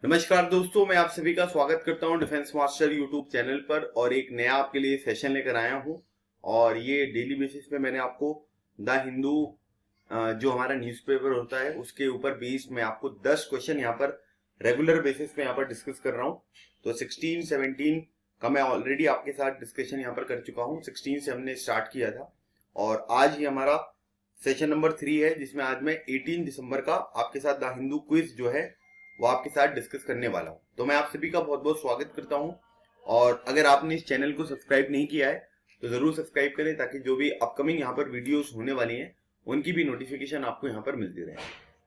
नमस्कार दोस्तों, मैं आप सभी का स्वागत करता हूं डिफेंस मास्टर यूट्यूब चैनल पर और एक नया आपके लिए सेशन लेकर आया हूं। और ये डेली बेसिस पे मैंने आपको द हिंदू जो हमारा न्यूज़पेपर होता है उसके ऊपर बेस्ड मैं आपको 10 क्वेश्चन यहाँ पर रेगुलर बेसिस पे यहाँ पर डिस्कस कर रहा हूँ। तो 16, 17 का मैं ऑलरेडी आपके साथ डिस्कशन यहाँ पर कर चुका हूँ। 16 से हमने स्टार्ट किया था और आज ही हमारा सेशन नंबर 3 है, जिसमें आज मैं 18 दिसंबर का आपके साथ द हिंदू क्विज जो है वो आपके साथ डिस्कस करने वाला हूं। तो मैं आप सभी का बहुत बहुत स्वागत करता हूं और अगर आपने इस चैनल को सब्सक्राइब नहीं किया है तो जरूर सब्सक्राइब करें, ताकि जो भी अपकमिंग यहाँ पर वीडियोस होने वाली हैं उनकी भी नोटिफिकेशन आपको यहाँ पर मिलती रहे।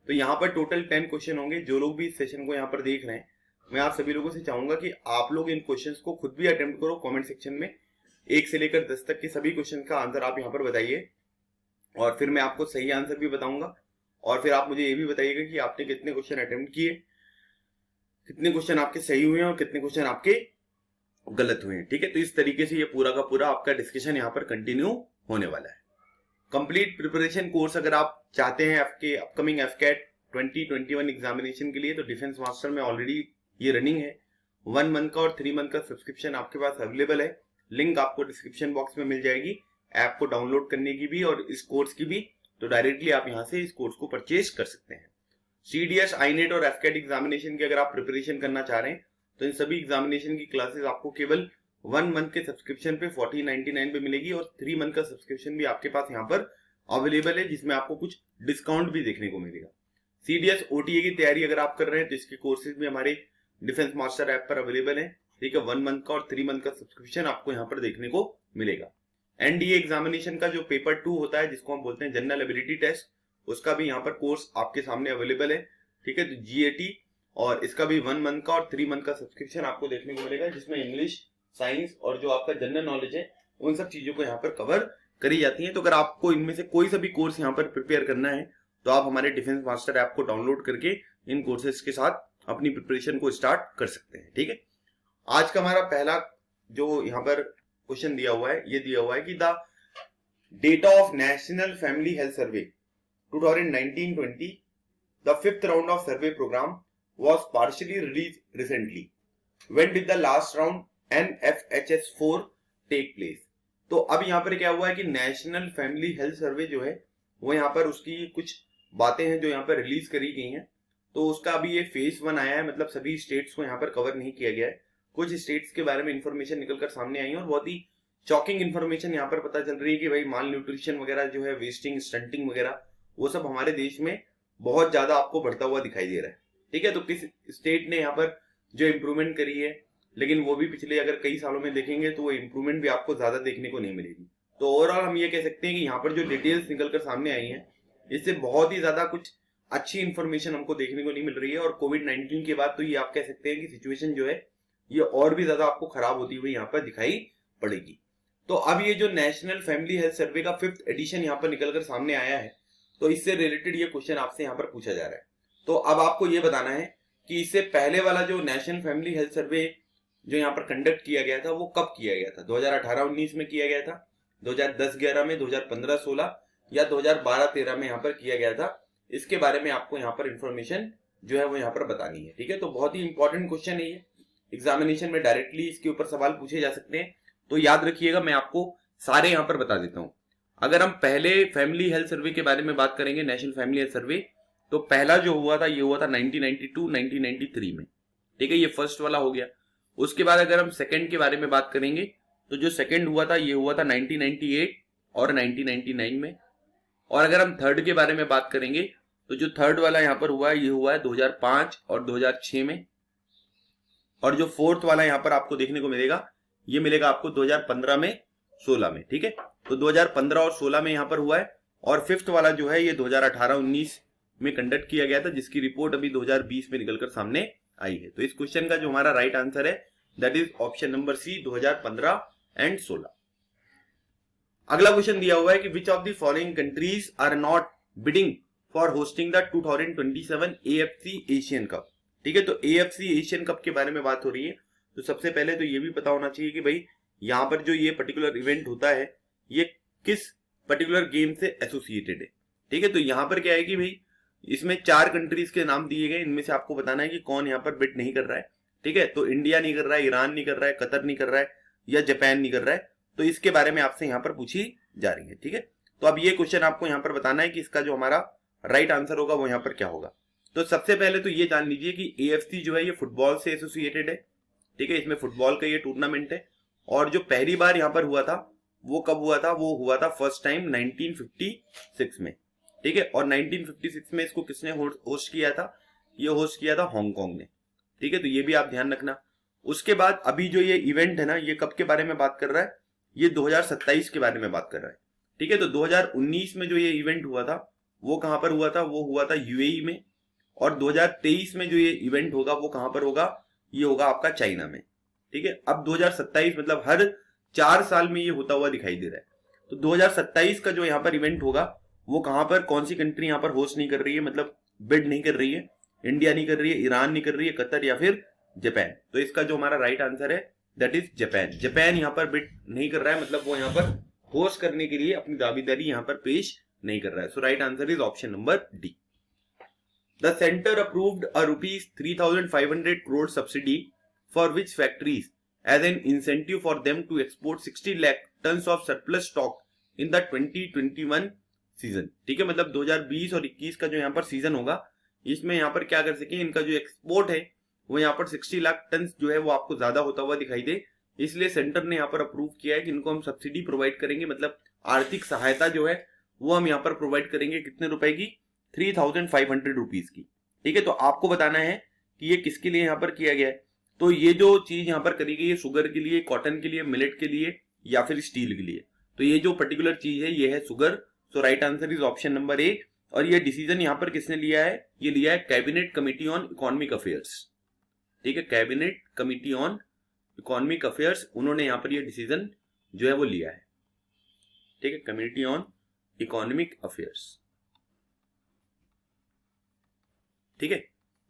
तो यहाँ पर टोटल 10 क्वेश्चन होंगे। जो लोग भी इस सेशन को यहाँ पर देख रहे हैं, मैं आप सभी लोगों से चाहूंगा कि आप लोग इन क्वेश्चन को खुद भी अटेम्प्ट करो। कॉमेंट सेक्शन में 1 से लेकर 10 तक के सभी क्वेश्चन का आंसर आप यहाँ पर बताइए और फिर मैं आपको सही आंसर भी बताऊंगा। और फिर आप मुझे ये भी बताइएगा कि आपने कितने क्वेश्चन अटेम्प्ट किए, कितने क्वेश्चन आपके सही हुए हैं और कितने क्वेश्चन आपके गलत हुए हैं। ठीक है, तो इस तरीके से ये पूरा का पूरा आपका डिस्कशन यहाँ पर कंटिन्यू होने वाला है। कंप्लीट प्रिपरेशन कोर्स अगर आप चाहते हैं आपके अपकमिंग एफकेट 2021 एग्जामिनेशन के लिए, तो डिफेंस मास्टर में ऑलरेडी ये रनिंग है। 1 मंथ का और 3 मंथ का सब्सक्रिप्शन आपके पास अवेलेबल है। लिंक आपको डिस्क्रिप्शन बॉक्स में मिल जाएगी ऐप को डाउनलोड करने की भी और इस कोर्स की भी। तो डायरेक्टली आप यहाँ से इस कोर्स को परचेज कर सकते हैं। सीडीएस, आईनेट और एफकेट एग्जामिनेशन की अगर आप प्रिपरेशन करना चाह रहे हैं तो इन सभी एग्जामिनेशन की क्लासेस आपको केवल 1 मंथ के सब्सक्रिप्शन पे 1499 पे मिलेगी और 3 मंथ का सब्सक्रिप्शन भी आपके पास यहाँ पर अवेलेबल है, जिसमें आपको कुछ डिस्काउंट भी देखने को मिलेगा। सीडीएस ओटीए की तैयारी अगर आप कर रहे हैं तो इसके कोर्सेज भी हमारे डिफेंस मास्टर ऐप पर अवेलेबल है। ठीक है, 1 मंथ का और 3 मंथ का सब्सक्रिप्शन आपको यहाँ पर देखने को मिलेगा। एनडीए एग्जामिनेशन का जो पेपर 2 होता है, जिसको हम बोलते हैं जनरल एबिलिटी टेस्ट, उसका भी यहाँ पर कोर्स आपके सामने अवेलेबल है। ठीक है, तो जीएटी और इसका भी 1 मंथ का और 3 मंथ का सब्सक्रिप्शन आपको देखने को मिलेगा, जिसमें इंग्लिश, साइंस और जो आपका जनरल नॉलेज है उन सब चीजों को यहाँ पर कवर करी जाती है। तो अगर आपको इनमें से कोई सा भी कोर्स यहाँ पर प्रिपेयर करना है तो आप हमारे डिफेंस मास्टर ऐप को डाउनलोड करके इन कोर्सेज के साथ अपनी प्रिपरेशन को स्टार्ट कर सकते हैं। ठीक है, आज का हमारा पहला जो यहाँ पर क्वेश्चन दिया हुआ है, ये दिया हुआ है कि the data of national family health survey 2019-20, the 5th round of survey program was partially released recently. When did the last round NFHS4 take place? तो अब यहाँ पर क्या हुआ है कि नेशनल फैमिली हेल्थ सर्वे जो है वो यहाँ पर उसकी कुछ बातें हैं जो यहाँ पर रिलीज करी गई हैं। तो उसका अभी ये फेज 1 आया है, मतलब सभी स्टेट्स को यहाँ पर कवर नहीं किया गया है। कुछ स्टेट्स के बारे में इंफॉर्मेशन निकलकर सामने आई है और बहुत ही शॉकिंग इंफॉर्मेशन यहाँ पर पता चल रही है कि भाई माल न्यूट्रिशन वगैरह जो है, वेस्टिंग, स्टंटिंग वगैरह, वो सब हमारे देश में बहुत ज्यादा आपको बढ़ता हुआ दिखाई दे रहा है। ठीक है, तो किस स्टेट ने यहाँ पर जो इम्प्रूवमेंट करी है, लेकिन वो भी पिछले अगर कई सालों में देखेंगे तो वो इम्प्रूवमेंट भी आपको ज्यादा देखने को नहीं मिलेगी। तो ओवरऑल हम ये कह सकते हैं कि यहाँ पर जो डिटेल्स निकलकर सामने आई हैं, इससे बहुत ही ज्यादा कुछ अच्छी इंफॉर्मेशन हमको देखने को नहीं मिल रही है। और कोविड-19 के बाद तो ये आप कह सकते हैं कि सिचुएशन जो है ये और भी ज्यादा आपको खराब होती हुई यहाँ पर दिखाई पड़ेगी। तो अब ये जो नेशनल फैमिली हेल्थ सर्वे का 5th एडिशन यहाँ पर निकलकर सामने आया है, तो इससे रिलेटेड ये क्वेश्चन आपसे यहाँ पर पूछा जा रहा है। तो अब आपको ये बताना है कि इससे पहले वाला जो नेशनल फैमिली हेल्थ सर्वे जो यहाँ पर कंडक्ट किया गया था वो कब किया गया था? 2018-19 में किया गया था, 2010-11 में, 2015-16 या 2012-13 में यहाँ पर किया गया था? इसके बारे में आपको यहाँ पर इंफॉर्मेशन जो है वो यहाँ पर बतानी है। ठीक है, तो बहुत ही इंपॉर्टेंट क्वेश्चन है ये। एग्जामिनेशन में डायरेक्टली इसके ऊपर सवाल पूछे जा सकते हैं। तो याद रखिएगा, मैं आपको सारे यहाँ पर बता देता हूँ। अगर हम पहले फैमिली हेल्थ सर्वे के बारे में बात करेंगे, नेशनल फैमिली हेल्थ सर्वे, तो पहला जो हुआ था ये हुआ था 1992-1993 में। ठीक है, ये फर्स्ट वाला हो गया। उसके बाद अगर हम सेकंड के बारे में बात करेंगे तो जो सेकंड हुआ था ये हुआ था 1998 और 1999 में। और अगर हम थर्ड के बारे में बात करेंगे तो जो थर्ड वाला यहाँ पर हुआ है ये हुआ है 2005 और 2006 में। और जो फोर्थ वाला यहाँ पर आपको देखने को मिलेगा ये मिलेगा आपको 2015 में, 16 में। ठीक है, तो 2015 और 16 में यहाँ पर हुआ है। और फिफ्थ वाला जो है ये 2018-19 में कंडक्ट किया गया था, जिसकी रिपोर्ट अभी 2020 में निकलकर सामने आई है। तो इस क्वेश्चन का जो हमारा राइट आंसर है that is option number C, 2015 and 16। अगला क्वेश्चन दिया हुआ है कि which of the following countries are not bidding for hosting the 2027 AFC Asian Cup. ठीक है, तो एएफसी एशियन कप के बारे में बात हो रही है। तो सबसे पहले तो ये भी पता होना चाहिए कि भाई यहाँ पर जो ये पर्टिकुलर इवेंट होता है ये किस पर्टिकुलर गेम से एसोसिएटेड है। ठीक है, तो यहाँ पर क्या है कि भाई इसमें 4 कंट्रीज के नाम दिए गए, इनमें से आपको बताना है कि कौन यहाँ पर बिड नहीं कर रहा है। ठीक है, तो इंडिया नहीं कर रहा है, ईरान नहीं कर रहा है, कतर नहीं कर रहा है या जापान नहीं कर रहा है। तो इसके बारे में आपसे यहाँ पर पूछी जा रही है। ठीक है, तो अब ये क्वेश्चन आपको यहाँ पर बताना है कि इसका जो हमारा राइट आंसर होगा वो यहाँ पर क्या होगा। तो सबसे पहले तो ये जान लीजिए कि AFC जो है ये फुटबॉल से एसोसिएटेड है। ठीक है, इसमें फुटबॉल का ये टूर्नामेंट है और जो पहली बार यहाँ पर हुआ था वो कब हुआ था, वो हुआ था फर्स्ट टाइम 1956 में। ठीक है, और 1956 में इसको किसने होस्ट किया था, ये होस्ट किया था हांगकांग ने। ठीक है, तो ये भी आप ध्यान रखना। उसके बाद अभी जो ये इवेंट है ना, ये कब के बारे में बात कर रहा है, ये 2027 के बारे में बात कर रहा है। ठीक है, तो 2019 में जो ये इवेंट हुआ था वो कहां पर हुआ था, वो हुआ था UAE में। और 2023 में जो ये इवेंट होगा वो कहां पर होगा, ये होगा आपका चाइना में। ठीक है, अब 2027 मतलब हर 4 साल में ये होता हुआ दिखाई दे रहा है। तो 2027 का जो यहाँ पर इवेंट होगा वो कहां पर, कौन सी कंट्री यहाँ पर होस्ट नहीं कर रही है, मतलब बिड नहीं कर रही है, इंडिया नहीं कर रही है, ईरान नहीं कर रही है, कतर या फिर जापान। तो इसका जो हमारा राइट आंसर है दैट इज जापान। जापान यहाँ पर बिड नहीं कर रहा है, मतलब वो यहाँ पर होस्ट करने के लिए अपनी दावेदारी यहाँ पर पेश नहीं कर रहा है। So right answer is option number D. The center approved a rupees 3,500 crore subsidy for which factories as an incentive for them to export 60 lakh tons of surplus stock in the 2021 season. ठीक है, मतलब 2020 और 21 का जो यहाँ पर season होगा इसमें यहाँ पर क्या कर सके, इनका जो एक्सपोर्ट है वो यहाँ पर 60 लाख टन जो है वो आपको ज्यादा होता हुआ दिखाई दे, इसलिए सेंटर ने यहाँ पर अप्रूव किया है कि इनको हम सब्सिडी प्रोवाइड करेंगे, मतलब आर्थिक सहायता जो है वो हम यहाँ पर प्रोवाइड करेंगे। कितने रुपए की, 3,500 रुपीज की। ठीक है, तो आपको बताना है कि ये किसके लिए यहाँ पर किया गया है। तो ये जो चीज यहाँ पर करी गई है शुगर के लिए, कॉटन के लिए, मिलेट के लिए या फिर स्टील के लिए, तो ये जो पर्टिकुलर चीज है ये है sugar. So right answer is option number A. और ये डिसीजन यहाँ पर किसने लिया है, ये लिया है cabinet committee on economic affairs. ठीक है, cabinet committee on economic affairs, उन्होंने यहाँ पर ये डिसीजन जो है वो लिया है। ठीक है, कमिटी ऑन इकोनॉमिक अफेयर्स। ठीक है,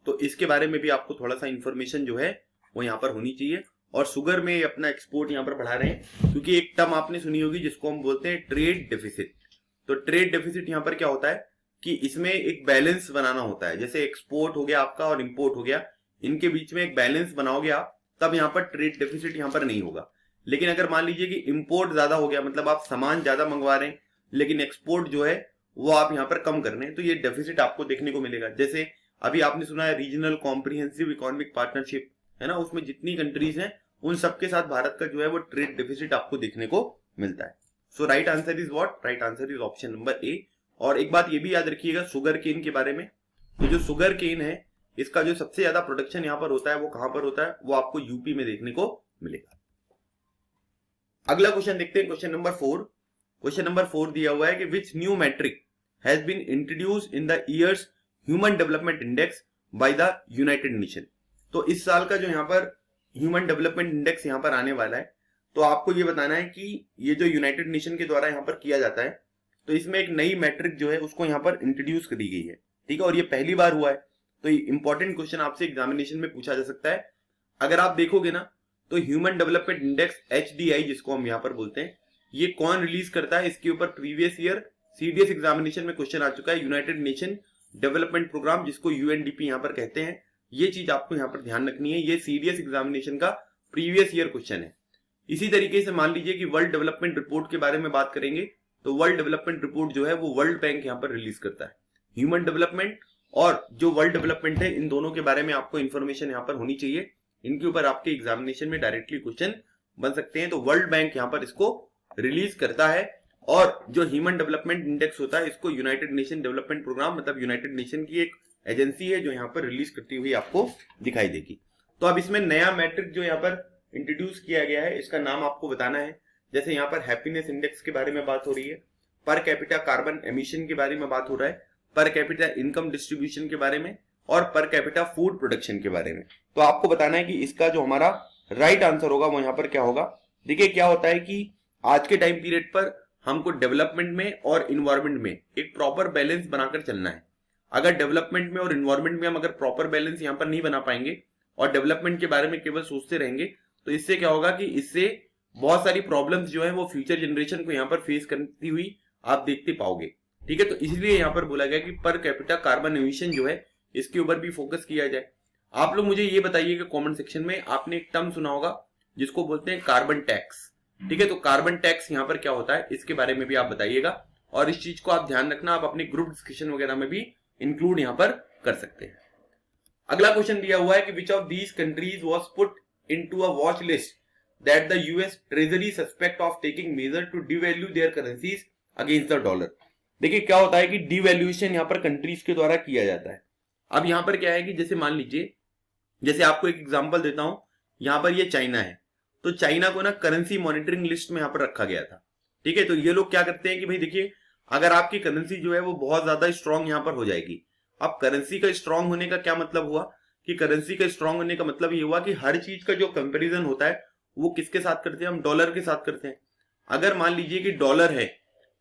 तो इसके बारे में भी आपको थोड़ा सा इंफॉर्मेशन जो है वो यहाँ पर होनी चाहिए। और शुगर में अपना एक्सपोर्ट यहाँ पर बढ़ा रहे हैं, क्योंकि एक टर्म आपने सुनी होगी जिसको हम बोलते हैं ट्रेड डेफिसिट। तो ट्रेड डेफिसिट यहाँ पर क्या होता है कि इसमें एक बैलेंस बनाना होता है, जैसे एक्सपोर्ट हो गया आपका और इंपोर्ट हो गया, इनके बीच में एक बैलेंस बनाओगे आप, तब यहाँ पर ट्रेड डेफिसिट यहाँ पर नहीं होगा। लेकिन अगर मान लीजिए कि इंपोर्ट ज्यादा हो गया, मतलब आप सामान ज्यादा मंगवा रहे हैं लेकिन एक्सपोर्ट जो है वो आप यहाँ पर कम कर रहे हैं, तो ये डेफिसिट आपको देखने को मिलेगा। जैसे अभी आपने सुना है रीजनल कॉम्प्रिहेंसिव इकोनॉमिक पार्टनरशिप है ना, उसमें जितनी कंट्रीज हैं उन सबके साथ भारत का जो है वो ट्रेड डेफिसिट आपको देखने को मिलता है। So right answer is what, right answer is option number A. और एक बात ये भी याद रखिएगा शुगर केन के बारे में, तो जो शुगर केन है इसका जो सबसे ज्यादा प्रोडक्शन यहाँ पर होता है वो कहां पर होता है, वो आपको यूपी में देखने को मिलेगा। अगला क्वेश्चन देखते हैं, क्वेश्चन नंबर 4। क्वेश्चन नंबर 4 दिया हुआ है कि which new metric has been introduced in the years human development index by the United Nation. तो इस साल का जो यहाँ पर ह्यूमन डेवलपमेंट इंडेक्स यहाँ पर आने वाला है, तो आपको ये बताना है कि ये जो यूनाइटेड नेशन के द्वारा यहाँ पर किया जाता है, तो इसमें एक नई मैट्रिक जो है उसको यहाँ पर इंट्रोड्यूस करी गई है। ठीक है, और ये पहली बार हुआ है, तो इंपॉर्टेंट क्वेश्चन आपसे एग्जामिनेशन में पूछा जा सकता है। अगर आप देखोगे ना तो ह्यूमन डेवलपमेंट इंडेक्स HDI जिसको हम यहाँ पर बोलते हैं, ये कौन रिलीज करता है, इसके ऊपर प्रीवियस ईयर CDS एग्जामिनेशन में क्वेश्चन आ चुका है। यूनाइटेड नेशन डेवलपमेंट प्रोग्राम जिसको UNDP यहाँ पर कहते हैं, ये चीज आपको यहाँ पर ध्यान रखनी है, ये CDS एग्जामिनेशन का प्रीवियस ईयर क्वेश्चन है। इसी तरीके से मान लीजिए कि वर्ल्ड डेवलपमेंट रिपोर्ट के बारे में बात करेंगे, तो वर्ल्ड डेवलपमेंट रिपोर्ट जो है वो वर्ल्ड बैंक यहाँ पर रिलीज करता है। ह्यूमन डेवलपमेंट और जो वर्ल्ड डेवलपमेंट है, इन दोनों के बारे में आपको इन्फॉर्मेशन यहाँ पर होनी चाहिए, इनके ऊपर आपके एग्जामिनेशन में डायरेक्टली क्वेश्चन बन सकते हैं। तो वर्ल्ड बैंक यहाँ पर इसको रिलीज करता है, और जो ह्यूमन डेवलपमेंट इंडेक्स होता है इसको यूनाइटेड नेशन डेवलपमेंट प्रोग्राम, मतलब यूनाइटेड नेशन की एक एजेंसी है जो यहाँ पर रिलीज करती हुई आपको दिखाई देगी। तो अब इसमें नया मैट्रिक जो यहाँ पर इंट्रोड्यूस किया गया है, इसका नाम आपको बताना है। जैसे यहाँ पर हैप्पीनेस इंडेक्स के बारे में बात हो रही है, पर कैपिटा कार्बन एमिशन के बारे में बात हो रहा है, पर कैपिटा इनकम डिस्ट्रीब्यूशन के बारे में, और पर कैपिटा फूड प्रोडक्शन के बारे में। तो आपको बताना है कि इसका जो हमारा राइट आंसर होगा वो यहाँ पर क्या होगा। देखिए क्या होता है कि आज के टाइम पीरियड पर हमको डेवलपमेंट में और इन्वायरमेंट में एक प्रॉपर बैलेंस बनाकर चलना है। अगर डेवलपमेंट में और इन्वायरमेंट में हम अगर प्रॉपर बैलेंस यहाँ पर नहीं बना पाएंगे और डेवलपमेंट के बारे में केवल सोचते रहेंगे, तो इससे क्या होगा कि इससे बहुत सारी प्रॉब्लम्स जो है वो फ्यूचर जनरेशन को यहाँ पर फेस करती हुई आप देखते पाओगे। ठीक है, तो इसलिए यहाँ पर बोला गया कि पर कैपिटा कार्बन एमिशन जो है इसके ऊपर भी फोकस किया जाए। आप लोग मुझे ये बताइए कि कमेंट सेक्शन में आपने एक टर्म सुना होगा जिसको बोलते हैं कार्बन टैक्स। ठीक है, तो कार्बन टैक्स यहाँ पर क्या होता है इसके बारे में भी आप बताइएगा, और इस चीज को आप ध्यान रखना, आप अपने ग्रुप डिस्कशन वगैरह में भी इंक्लूड यहाँ पर कर सकते हैं। अगला क्वेश्चन दिया हुआ है कि which of these countries was put into a watch list that the US Treasury suspect of taking measure to devalue their currencies against the dollar. देखिए क्या होता है कि डिवैल्यूएशन यहाँ पर कंट्रीज के द्वारा किया जाता है। अब यहाँ पर क्या है कि जैसे मान लीजिए, जैसे आपको एक एग्जांपल देता हूं, यहाँ पर ये चाइना है, तो चाइना को ना करेंसी मॉनिटरिंग लिस्ट में यहाँ पर रखा गया था। ठीक है, तो ये लोग क्या करते हैं कि भाई देखिए, अगर आपकी करेंसी जो है वो बहुत ज्यादा स्ट्रांग यहाँ पर हो जाएगी। अब करेंसी का स्ट्रांग होने का क्या मतलब हुआ कि करेंसी का स्ट्रांग होने का मतलब ये हुआ कि हर चीज का जो कंपेरिजन होता है वो किसके साथ करते हैं, हम डॉलर के साथ करते हैं। अगर मान लीजिए कि डॉलर है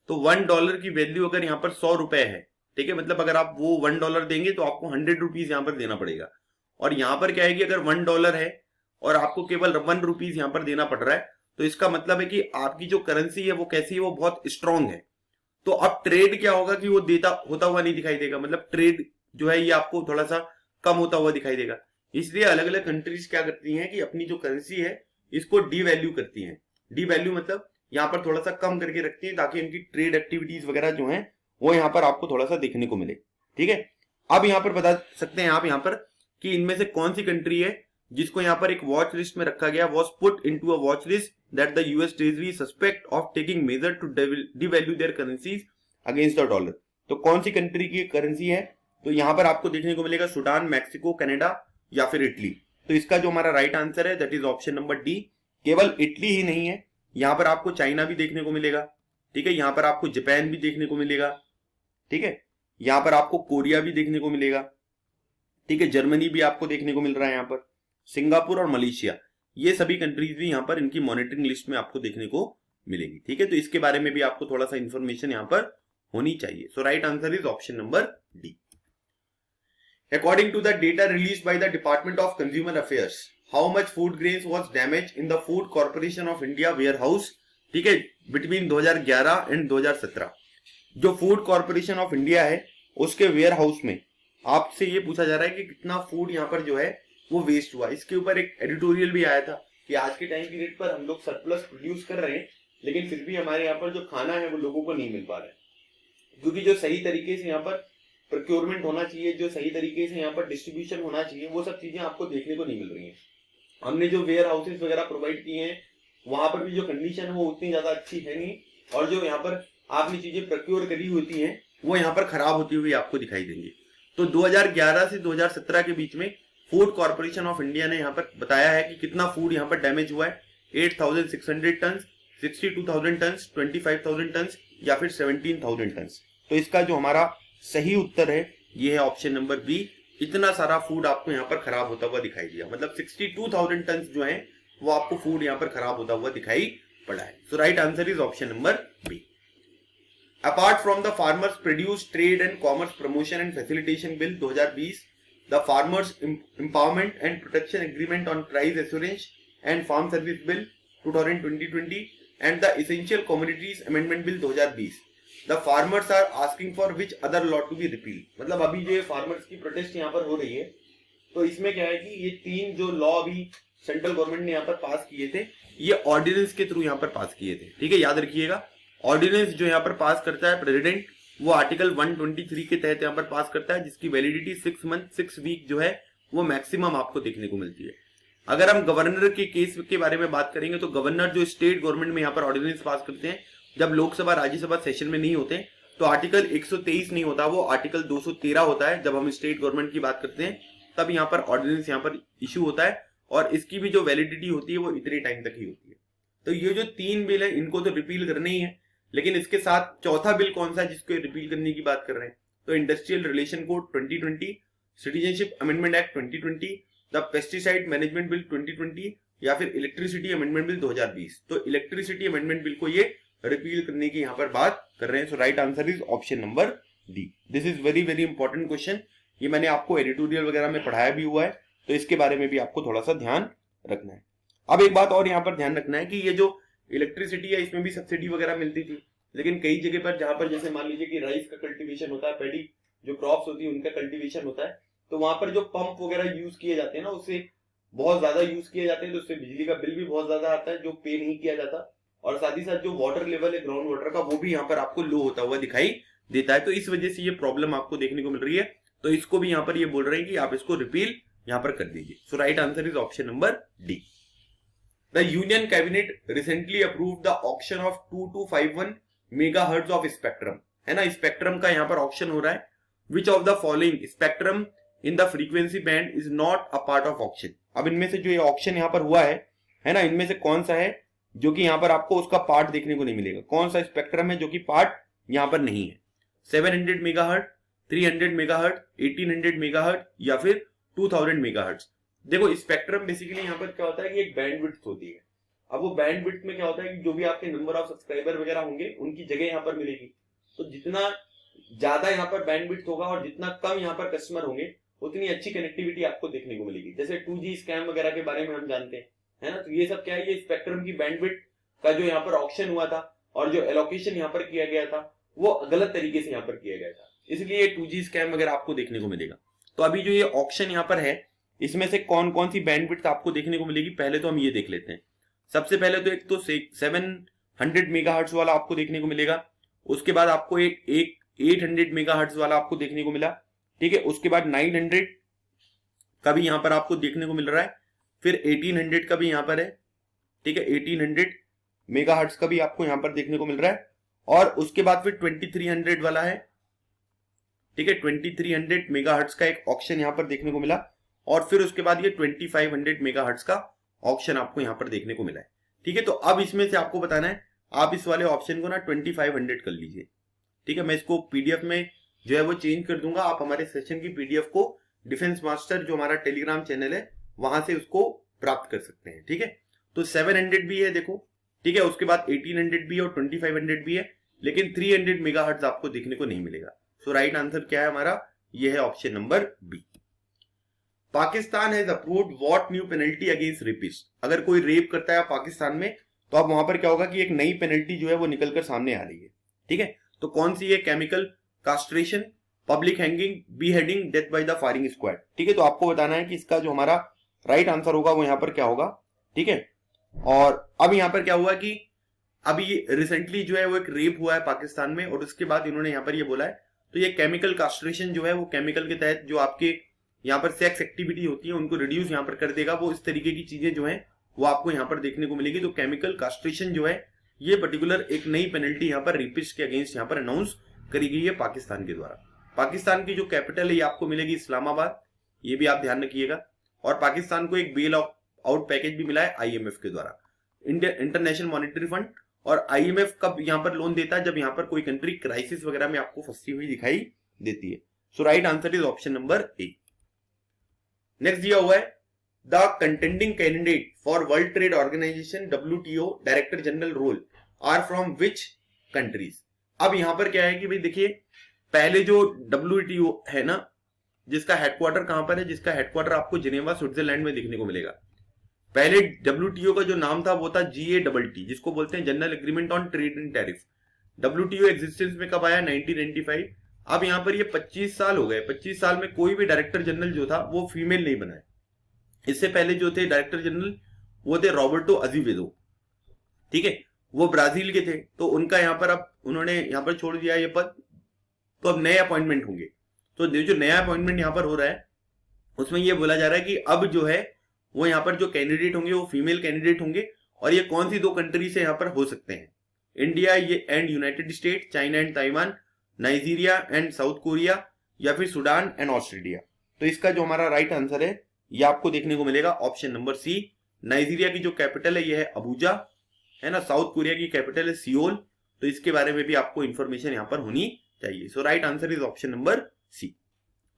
तो $1 की वैल्यू अगर यहाँ पर 100 रुपए है, ठीक है, मतलब अगर आप वो $1 देंगे तो आपको 100 रुपीज यहाँ पर देना पड़ेगा। और यहाँ पर क्या है कि अगर $1 है और आपको केवल 1 रुपीज यहाँ पर देना पड़ रहा है, तो इसका मतलब है कि आपकी जो करेंसी है वो कैसी है, वो बहुत स्ट्रांग है। तो अब ट्रेड क्या होगा कि वो देता होता हुआ नहीं दिखाई देगा, मतलब ट्रेड जो है ये आपको थोड़ा सा कम होता हुआ दिखाई देगा। इसलिए अलग अलग कंट्रीज क्या करती हैं कि अपनी जो करेंसी है इसको डीवैल्यू करती हैं। डीवैल्यू मतलब यहाँ पर थोड़ा सा कम करके रखती हैं ताकि इनकी ट्रेड एक्टिविटीज वगैरह जो हैं वो यहाँ पर आपको थोड़ा सा देखने को मिले। ठीक है, अब यहाँ पर बता सकते हैं आप यहाँ पर कि इनमें से कौन सी कंट्री है जिसको यहाँ पर एक वॉच लिस्ट में रखा गया, was put into a watch list that the US Treasury suspect of taking measure to devalue their currencies against the dollar. तो कौन सी कंट्री की करेंसी है, तो यहाँ पर आपको देखने को मिलेगा सूडान, मैक्सिको, कनाडा या फिर इटली। तो इसका जो हमारा राइट आंसर है that is option number D. केवल इटली ही नहीं है, यहाँ पर आपको चाइना भी देखने को मिलेगा। ठीक है, यहाँ पर आपको जापान भी देखने को मिलेगा। ठीक है, यहाँ पर आपको कोरिया भी देखने को मिलेगा। ठीक है, जर्मनी भी आपको देखने को मिल रहा है, यहाँ पर सिंगापुर और मलेशिया, ये सभी कंट्रीज भी यहाँ पर इनकी मॉनिटरिंग लिस्ट में आपको देखने को मिलेगी। ठीक है, तो इसके बारे में भी आपको थोड़ा सा इंफॉर्मेशन यहाँ पर होनी चाहिए। So right answer is option number D. According to the data released by the Department of Consumer Affairs, how much food grains was damaged in the Food Corporation of India warehouse? ठीक है, between 2011 and 2017 जो food corporation of India है उसके ware house में आपसे ये पूछा जा रहा है कि कितना फूड यहाँ पर जो है वो वेस्ट हुआ। इसके ऊपर एक एडिटोरियल भी आया था कि आज के टाइम पीरियड पर हम लोग सरप्लस प्रोड्यूस कर रहे हैं, लेकिन फिर भी हमारे यहाँ पर जो खाना है वो लोगों को नहीं मिल पा रहा है, क्योंकि जो सही तरीके से यहाँ पर प्रोक्योरमेंट होना चाहिए, जो सही तरीके से यहाँ पर डिस्ट्रीब्यूशन होना चाहिए, वो सब चीजें आपको देखने को नहीं मिल रही हैं। हमने जो वेयर हाउसेस वगैरह प्रोवाइड किए हैं वहां पर भी जो कंडीशन है वो उतनी ज्यादा अच्छी है नहीं, और जो यहाँ पर आपने चीजें प्रोक्योर करी होती हैं वो यहाँ पर खराब होती हुई आपको दिखाई देंगी। तो 2011 से 2017 के बीच में फूड कॉर्पोरेशन ऑफ इंडिया ने यहाँ पर बताया है कि कितना फूड यहाँ पर डैमेज हुआ है। 8,600 टन, 62,000 टन, 25,000 टन या फिर 17,000 टन। तो इसका जो हमारा सही उत्तर है ये है ऑप्शन नंबर बी। इतना सारा फूड आपको यहाँ पर खराब होता हुआ दिखाई दिया, मतलब 62,000 टन जो है वो आपको फूड यहाँ पर खराब होता हुआ दिखाई पड़ा है। So right answer is option number B. Apart from the farmers produce trade and commerce promotion and facilitation bill 2020, the farmers empowerment and protection agreement on price assurance and farm service bill 2020 and the essential commodities amendment bill 2020, the farmers are asking for which other law to be repeal. मतलब अभी जो farmers की protest यहाँ पर हो रही है, तो इसमें क्या है कि ये तीन जो लॉ अभी सेंट्रल गवर्नमेंट ने यहाँ पर पास किए थे, ये ऑर्डिनेंस के थ्रू यहाँ पर पास किए थे। ठीक है, याद रखिएगा, ऑर्डिनेंस जो यहाँ पर पास करता है प्रेसिडेंट, वो आर्टिकल 123 के तहत यहाँ पर पास करता है, जिसकी वैलिडिटी 6 मंथ 6 वीक जो है वो मैक्सिमम आपको देखने को मिलती है। अगर हम गवर्नर के केस के बारे में बात करेंगे तो गवर्नर जो स्टेट गवर्नमेंट में यहाँ पर ऑर्डिनेंस पास करते हैं, जब लोकसभा राज्यसभा सेशन में नहीं होते तो आर्टिकल 123 नहीं होता, वो आर्टिकल 213 होता है। जब हम स्टेट गवर्नमेंट की बात करते हैं तब यहाँ पर ऑर्डिनेंस यहाँ पर इशू होता है, और इसकी भी जो वैलिडिटी होती है वो इतने टाइम तक ही होती है। तो ये जो तीन बिल है इनको तो रिपील करने ही है, लेकिन इसके साथ चौथा बिल कौन सा है जिसको रिपील करने की बात कर रहे हैं, तो industrial relation code 2020, citizenship amendment act 2020, the pesticide management bill 2020 या फिर इलेक्ट्रिसिटी अमेंडमेंट बिल 2020। तो इलेक्ट्रिसिटी अमेंडमेंट बिल को ये रिपील करने की यहाँ पर बात कर रहे हैं। So right answer is option number D. This is very very important question, ये मैंने आपको एडिटोरियल वगैरह में पढ़ाया भी हुआ है, तो इसके बारे में भी आपको थोड़ा सा ध्यान रखना है। अब एक बात और यहाँ पर ध्यान रखना है कि ये जो इलेक्ट्रिसिटी है इसमें भी सब्सिडी वगैरह मिलती थी, लेकिन कई जगह पर जहां पर जैसे मान लीजिए कि राइस का कल्टीवेशन होता है, पैडी जो क्रॉप्स होती है उनका कल्टीवेशन होता है, तो वहां पर जो पंप वगैरह यूज किए जाते हैं ना, उससे बहुत ज्यादा यूज किए जाते हैं, तो उससे बिजली का बिल भी बहुत ज्यादा आता है जो पे नहीं किया जाता। और साथ ही साथ जो वाटर लेवल है ग्राउंड वाटर का, वो भी यहाँ पर आपको लो होता हुआ दिखाई देता है। तो इस वजह से ये प्रॉब्लम आपको देखने को मिल रही है। तो इसको भी यहाँ पर ये बोल रहे हैं कि आप इसको रिपील यहाँ पर कर दीजिए। So right answer is option number D. The union cabinet recently approved the auction of 2251 megahertz of spectrum, है ना, स्पेक्ट्रम का यहाँ पर ऑक्शन हो रहा है। विच of the following spectrum in the frequency band is not a part of auction. अब इनमें से जो ये ऑक्शन यहाँ पर हुआ है ना, इनमें से कौन सा है जो कि यहाँ पर आपको उसका पार्ट देखने को नहीं मिलेगा, कौन सा स्पेक्ट्रम है जो कि पार्ट यहाँ पर नहीं है। 700 मेगाहर्ट्ज, 300 मेगाहर्ट्ज, 1800 मेगाहर्ट्ज या फिर 2000 मेगाहर्ट्ज। देखो स्पेक्ट्रम बेसिकली यहाँ पर क्या होता है कि एक बैंडविड्थ होती है। अब वो बैंडविड्थ में क्या होता है कि जो भी आपके नंबर ऑफ सब्सक्राइबर वगैरह होंगे उनकी जगह यहाँ पर मिलेगी। तो जितना ज्यादा यहाँ पर बैंडविड्थ होगा और जितना कम यहाँ पर कस्टमर होंगे उतनी अच्छी कनेक्टिविटी आपको देखने को मिलेगी। जैसे 2G स्कैम वगैरह के बारे में हम जानते हैं, है ना। तो ये सब क्या है, ये स्पेक्ट्रम की बैंडविड्थ का जो यहाँ पर ऑक्शन हुआ था और जो एलोकेशन यहाँ पर किया गया था वो गलत तरीके से यहाँ पर किया गया था, इसलिए 2G स्कैम वगैरह आपको देखने को मिलेगा। तो अभी जो ये ऑक्शन यहाँ पर है इसमें से कौन कौन सी बैंडविड्थ आपको देखने को मिलेगी, पहले तो हम ये देख लेते हैं। सबसे पहले तो एक तो 700 मेगाहर्ट्ज वाला आपको देखने को मिलेगा, उसके बाद आपको एक 800 मेगाहर्ट्ज वाला आपको देखने को मिला, ठीक है। उसके बाद 900 का भी यहाँ पर आपको देखने को मिल रहा है, फिर 1800 का भी यहाँ पर है, ठीक है, 1800 मेगाहर्ट्ज का भी आपको यहाँ पर देखने को मिल रहा है। और उसके बाद फिर 2300 वाला है, ठीक है, 2300 मेगाहर्ट्ज का एक ऑक्शन यहाँ पर देखने को मिला। और फिर उसके बाद ये 2500 मेगाहर्ट्ज का ऑक्शन आपको यहाँ पर देखने को मिला है, ठीक है। तो अब इसमें से आपको बताना है, आप इस वाले ऑप्शन को ना 2500 कर लीजिए, ठीक है। मैं इसको पीडीएफ में जो है वो चेंज कर दूंगा, आप हमारे सेशन की पीडीएफ को डिफेंस मास्टर जो हमारा टेलीग्राम चैनल है वहां से उसको प्राप्त कर सकते हैं, ठीक है। तो 700 भी है देखो, ठीक है, उसके बाद 1800 भी है और 2500 भी है, लेकिन 300 मेगाहर्ट्ज आपको देखने को नहीं मिलेगा। सो राइट आंसर क्या है हमारा, ये है option number B. Pakistan has approved what new penalty against rapist. अगर कोई रेप करता है पाकिस्तान में तो अब वहां पर क्या होगा कि एक नई पेनल्टी जो है वो निकलकर सामने आ रही है, ठीक है। तो कौन सी है, chemical castration, public hanging, B heading, death by the firing squad, ठीक है। तो आपको बताना है कि इसका जो हमारा राइट आंसर होगा वो यहाँ पर क्या होगा, ठीक है। और अब यहाँ पर क्या हुआ कि अभी रिसेंटली जो है वो एक रेप हुआ है पाकिस्तान में और उसके बाद इन्होंने यहाँ पर ये बोला है, तो ये केमिकल कास्ट्रेशन जो है वो केमिकल के तहत जो आपके यहाँ पर सेक्स एक्टिविटी होती है उनको रिड्यूस यहाँ पर कर देगा। वो इस तरीके की चीजें जो है वो आपको यहाँ पर देखने को मिलेगी। तो केमिकल कास्ट्रेशन जो है ये पर्टिकुलर एक नई पेनल्टी यहाँ पर रेपिस्ट के अगेंस्ट यहाँ पर अनाउंस करी गई है पाकिस्तान के द्वारा। पाकिस्तान की जो कैपिटल है ये आपको मिलेगी इस्लामाबाद, ये भी आप ध्यान रखिएगा। और पाकिस्तान को एक बेल आउट पैकेज भी मिला है आईएमएफ के द्वारा, इंटरनेशनल मॉनेटरी फंड। और आईएमएफ कब यहाँ पर लोन देता है, जब यहाँ पर कोई कंट्री क्राइसिस वगैरह में आपको फंसी हुई दिखाई देती है। So right answer is option number A. Next दिया हुआ है, the contending candidate for World Trade Organization WTO director general role are from which countries. अब यहां पर क्या है कि भाई देखिए, पहले जो WTO है ना, जिसका हेडक्वार्टर कहां पर है, जिसका हेडक्वार्टर आपको जिनेवा स्विट्जरलैंड में देखने को मिलेगा। पहले WTO का जो नाम था वो था GATT, जिसको बोलते हैं general agreement on trade and tariff. WTO existence में कब आया, 1995। अब यहाँ पर ये 25 साल हो गए, 25 साल में कोई भी डायरेक्टर जनरल जो था वो फीमेल नहीं बना है। इससे पहले जो थे डायरेक्टर जनरल वो थे रॉबर्टो अजीवेदो, ठीक है, वो ब्राजील के थे। तो उनका यहाँ पर अब उन्होंने यहाँ पर छोड़ दिया ये पद, तो अब नए अपॉइंटमेंट होंगे। तो जो नया अपॉइंटमेंट यहाँ पर हो रहा है उसमें ये बोला जा रहा है कि अब जो है वो यहाँ पर जो कैंडिडेट होंगे वो फीमेल कैंडिडेट होंगे। और ये कौन सी दो कंट्री से यहाँ पर हो सकते हैं, India and United state, China and Taiwan, Nigeria and south Korea, या फिर सूडान एंड ऑस्ट्रेलिया। तो इसका जो हमारा राइट आंसर है ये आपको देखने को मिलेगा ऑप्शन नंबर सी। नाइजीरिया की जो कैपिटल है ये है अबूजा, है ना। साउथ कोरिया की कैपिटल है सियोल। तो इसके बारे में भी आपको इंफॉर्मेशन यहाँ पर होनी चाहिए। So right answer is option number C.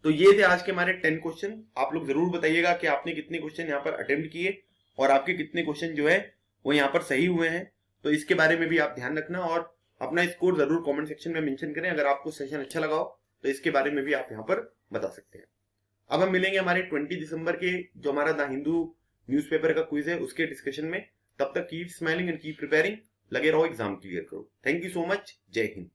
तो ये थे आज के हमारे 10 क्वेश्चन। आप लोग जरूर बताइएगा कि आपने कितने क्वेश्चन यहाँ पर अटेम्प्ट किए और आपके कितने क्वेश्चन जो है वो यहाँ पर सही हुए हैं। तो इसके बारे में भी आप ध्यान रखना और अपना स्कोर जरूर कमेंट सेक्शन में मेंशन करें। अगर आपको सेशन अच्छा लगा हो तो इसके बारे में भी आप यहाँ पर बता सकते हैं। अब हम मिलेंगे हमारे 20 दिसंबर के जो हमारा द हिंदू न्यूज़पेपर का क्विज है उसके डिस्कशन में। तब तक keep smiling and keep preparing. लगे रहो, एग्जाम क्लियर करो। Thank you so much. जय हिंद।